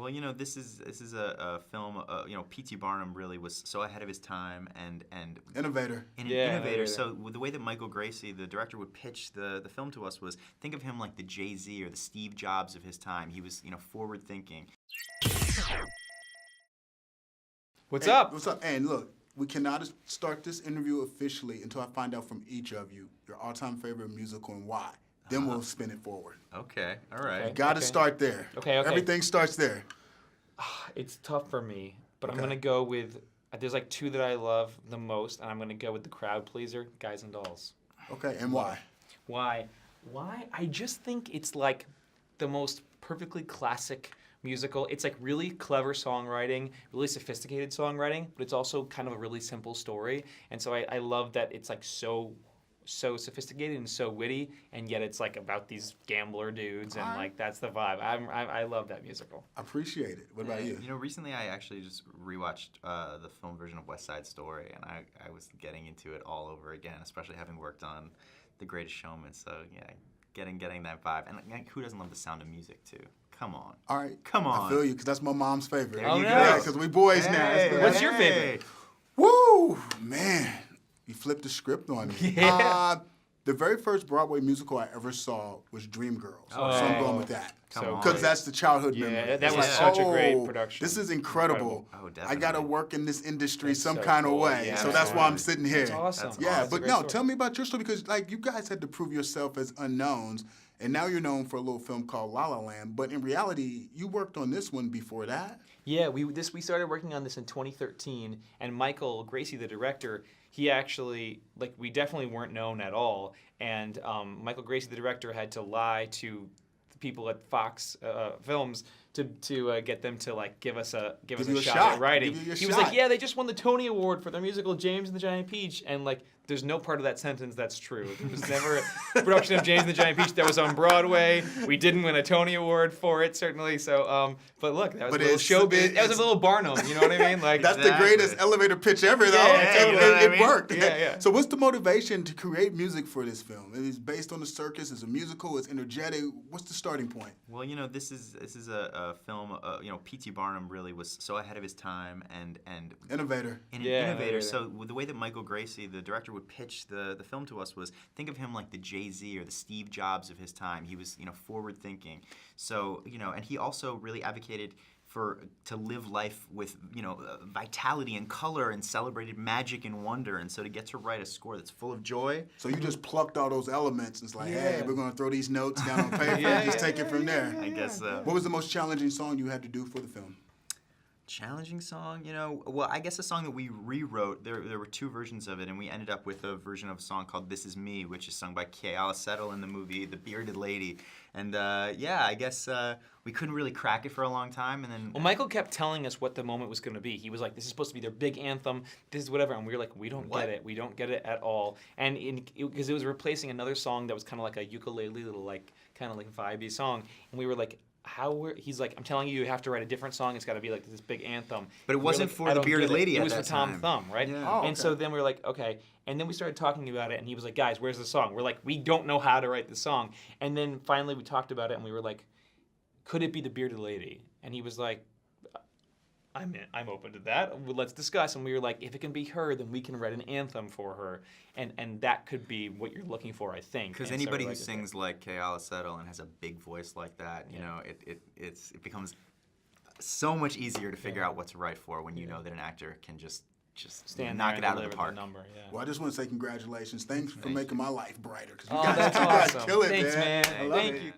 Well, this is a film. P.T. Barnum really was so ahead of his time and Innovator. an Yeah, innovator. innovator. So with the way that Michael Gracie, the director, would pitch the film to us was think of him like the Jay-Z or the Steve Jobs of his time. He was forward thinking. What's Hey, up? What's up? And look, we cannot start this interview officially until I find out from each of you your all-time favorite musical and why. Then we'll spin it forward. Okay, all right. Okay. Got to start there. Okay. Everything starts there. It's tough for me, but I'm Okay. gonna go with. There's like two that I love the most, and I'm gonna go with the crowd pleaser, Guys and Dolls. Okay, and why? Why? Why? I just think it's like the most perfectly classic musical. It's like really clever songwriting, really sophisticated songwriting, but it's also kind of a really simple story. And so I love that it's like so sophisticated and so witty, and yet it's like about these gambler dudes, and like that's the vibe. I love that musical. Appreciate it. What about you? Recently I actually just rewatched the film version of West Side Story, and I was getting into it all over again, especially having worked on The Greatest Showman. So yeah, getting that vibe. And like, who doesn't love the sound of music too? Come on. All right. Come on. I feel you, because that's my mom's favorite. There you go. Yeah, because we boys now. Hey, What's your favorite? Woo! Man, you flipped the script on me. Yeah. The very first Broadway musical I ever saw was Dreamgirls. So I'm going with that. Come So on. Because that's the childhood Yeah, memory. that was Yeah. such a great Oh, production. This is incredible. Oh, I definitely. got to work in this industry That's some so kind cool. of way. Yeah, so that's why I'm absolutely. sitting here. That's awesome. That's Yeah, awesome. That's a but great no, story. tell me about your story, because like you guys had to prove yourself as unknowns, and now you're known for a little film called La La Land. But in reality, you worked on this one before that. Yeah, we started working on this in 2013, and Michael Gracie, the director, he actually we definitely weren't known at all, and Michael Gracie, the director, had to lie to the people at Fox Films to get them to give us a you a shot shot. at writing. Give you a He was shot. like, yeah, they just won the Tony Award for their musical James and the Giant Peach, and there's no part of that sentence that's true. There was never a production of James and the Giant Peach that was on Broadway. We didn't win a Tony Award for it, certainly. So, but look, that was But a little it's- showbiz. That was it's- a little Barnum. You know what I mean? That's the Exactly. greatest elevator pitch ever, though. Yeah, It- totally. it, I mean? worked. Yeah, yeah. So what's the motivation to create music for this film? It is based on the circus. It's a musical. It's energetic. What's the starting point? Well, this is a film. P.T. Barnum really was so ahead of his time and Innovator. an Yeah, innovator. innovator. So with the way that Michael Gracie, the director, would pitch the film to us was think of him like the Jay-Z or the Steve Jobs of his time. He was forward thinking. So and he also really advocated to live life with vitality and color and celebrated magic and wonder. And so to get to write a score that's full of joy. So you just plucked all those elements and it's like, hey, Yeah. we're going to throw these notes down on paper Yeah, and just yeah, take it from there. I guess so. What was the most challenging song you had to do for the film? Challenging song, well, I guess a song that we rewrote. There were two versions of it, and we ended up with a version of a song called "This Is Me," which is sung by Kay Settle in the movie "The Bearded Lady." And I guess we couldn't really crack it for a long time, and then Well, Michael kept telling us what the moment was going to be. He was like, "This is supposed to be their big anthem. This is whatever," and we were like, "We don't What? get it. We don't get it at all." And because it was replacing another song that was kind of like a ukulele little kind of vibey song, and we were like. He's like, I'm telling you, you have to write a different song. It's got to be like this big anthem. But it We were wasn't like, for "I the don't Bearded get it." Lady It at was that for Tom time. Thumb, right? Yeah. Oh, And so okay. then we were like, okay. And then we started talking about it, and he was like, guys, where's the song? We're like, we don't know how to write the song. And then finally we talked about it, and we were like, could it be the Bearded Lady? And he was like, I'm open to that. Well, let's discuss. And we were like, if it can be her, then we can write an anthem for her, and that could be what you're looking for, I think. because And so anybody we're who like, sings like Kay Settle and has a big voice like that, it becomes so much easier to figure out what to write for when you know that an actor can just stand knock there it and out of the deliver park. number. Yeah. Well, I just want to say congratulations. Thanks for Thank making my life brighter. 'Cause you Oh, guys, that's you guys awesome. kill it, Thanks, man. I love Thank it. you.